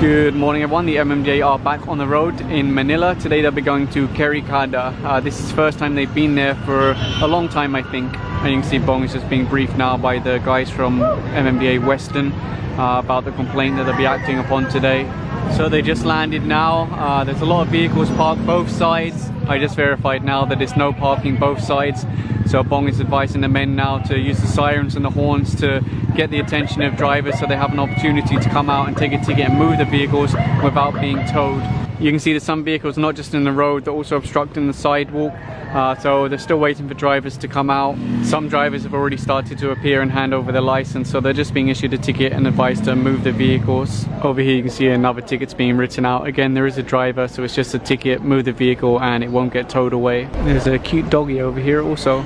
Good morning everyone, the MMDA are back on the road in Manila. Today they'll be going to Kerikada. This is the first time they've been there for a long time, I think. And you can see Bong is just being briefed now by the guys from MMDA Western about the complaint that they'll be acting upon today. So they just landed now. There's a lot of vehicles parked both sides. I just verified now that there's no parking both sides. So Bong is advising the men now to use the sirens and the horns to get the attention of drivers so they have an opportunity to come out and take a ticket and move the vehicles without being towed. You can see that some vehicles not just in the road, they're also obstructing the sidewalk. So they're still waiting for drivers to come out. Some drivers have already started to appear and hand over their license, so they're just being issued a ticket and advised to move the vehicles. Over here you can see another ticket's being written out. Again, there is a driver, so it's just a ticket, move the vehicle and it won't get towed away. There's a cute doggy over here also.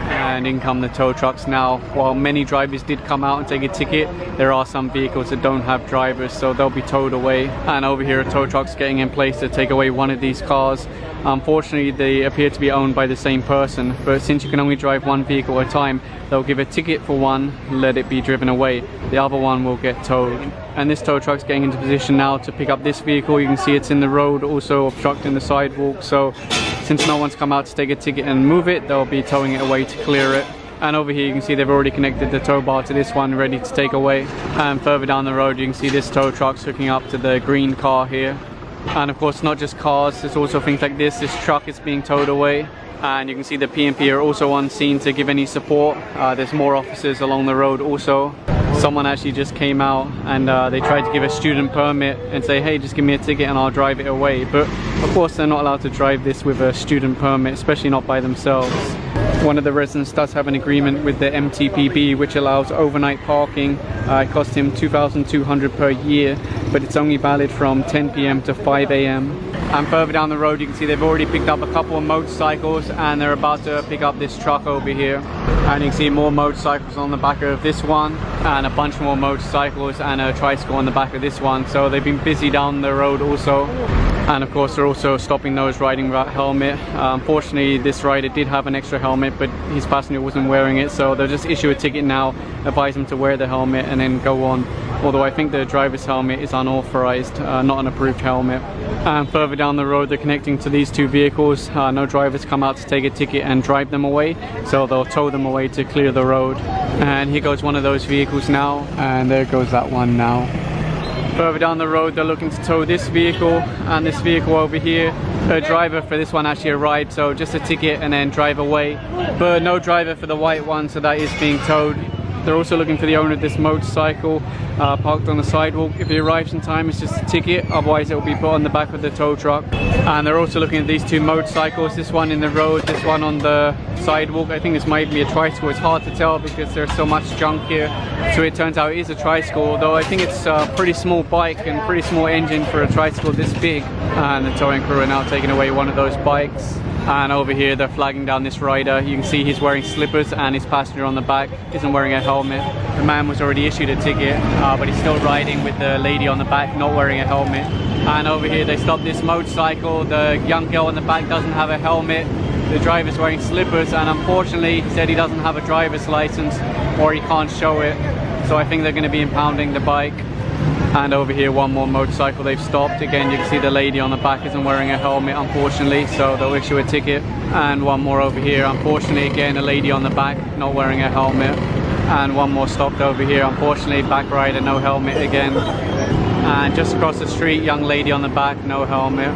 And in come the tow trucks now. While many drivers did come out and take a ticket, there are some vehicles that don't have drivers, so they'll be towed away. And over here a tow truck's getting in place to take away one of these cars. Unfortunately they appear to be owned by the same person, but since you can only drive one vehicle at a time, they'll give a ticket for one, let it be driven away. The other one will get towed. And this tow truck's getting into position now to pick up this vehicle. You can see it's in the road, also obstructing the sidewalk. So since no one's come out to take a ticket and move it, they'll be towing it away to clear it. And over here you can see they've already connected the tow bar to this one, ready to take away. And further down the road you can see this tow truck's hooking up to the green car here. And of course not just cars, there's also things like this truck is being towed away. And you can see the P&P are also on scene to give any support. There's more officers along the road also. Someone actually just came out and they tried to give a student permit and say, hey, just give me a ticket and I'll drive it away. But of course they're not allowed to drive this with a student permit, especially not by themselves. One of the residents does have an agreement with the MTPB which allows overnight parking. It costs him $2,200 per year, but it's only valid from 10 PM to 5 AM. And further down the road you can see they've already picked up a couple of motorcycles and they're about to pick up this truck over here. And you can see more motorcycles on the back of this one and a bunch more motorcycles and a tricycle on the back of this one. So they've been busy down the road also. And of course they're also stopping those riding without helmet. Unfortunately this rider did have an extra helmet, but his passenger wasn't wearing it, so they'll just issue a ticket now, advise him to wear the helmet and then go on. Although I think the driver's helmet is unauthorized, not an approved helmet. And further down the road they're connecting to these two vehicles. No drivers come out to take a ticket and drive them away, so they'll tow them away to clear the road. And here goes one of those vehicles now, and there goes that one now. Further down the road they're looking to tow this vehicle and this vehicle over here. A driver for this one actually arrived, so just a ticket and then drive away. But no driver for the white one, so that is being towed. They're also looking for the owner of this motorcycle parked on the sidewalk. If he arrives in time it's just a ticket, otherwise it will be put on the back of the tow truck. And they're also looking at these two motorcycles, this one in the road, this one on the sidewalk. I think this might be a tricycle, it's hard to tell because there's so much junk here. So it turns out it is a tricycle, although I think it's a pretty small bike and pretty small engine for a tricycle this big. And the towing crew are now taking away one of those bikes. And over here they're flagging down this rider. You can see he's wearing slippers and his passenger on the back isn't wearing a helmet. The man was already issued a ticket, but he's still riding with the lady on the back not wearing a helmet. And over here they stopped this motorcycle. The young girl on the back doesn't have a helmet. The driver's wearing slippers and unfortunately he said he doesn't have a driver's license or he can't show it. So I think they're going to be impounding the bike. And over here one more motorcycle they've stopped. Again you can see the lady on the back isn't wearing a helmet unfortunately, so they'll issue a ticket. And one more over here, unfortunately again a lady on the back not wearing a helmet. And one more stopped over here, unfortunately back rider no helmet again. And just across the street young lady on the back, no helmet.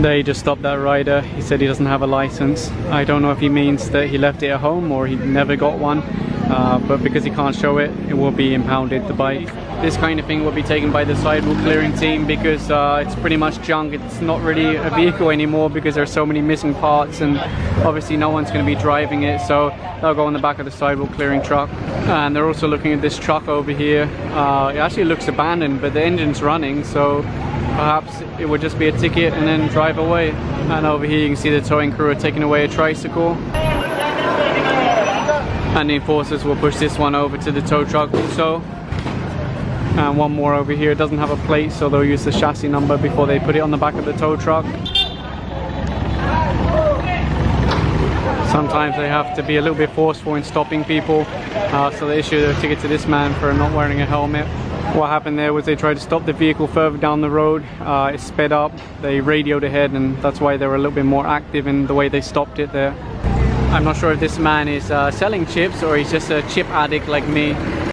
They just stopped that rider. He said he doesn't have a license. I don't know if he means that he left it at home or he never got one. But because he can't show it, it will be impounded, the bike. This kind of thing will be taken by the sidewalk clearing team because it's pretty much junk. It's not really a vehicle anymore because there's so many missing parts and obviously no one's going to be driving it, so they'll go on the back of the sidewalk clearing truck. And they're also looking at this truck over here. It actually looks abandoned, but the engine's running, so perhaps it would just be a ticket and then drive away. And over here you can see the towing crew are taking away a tricycle. And the enforcers will push this one over to the tow truck also. And one more over here, doesn't have a plate, so they'll use the chassis number before they put it on the back of the tow truck. Sometimes they have to be a little bit forceful in stopping people. So they issued a ticket to this man for not wearing a helmet. What happened there was they tried to stop the vehicle further down the road. It sped up, they radioed ahead, and that's why they were a little bit more active in the way they stopped it there. I'm not sure if this man is selling chips or he's just a chip addict like me.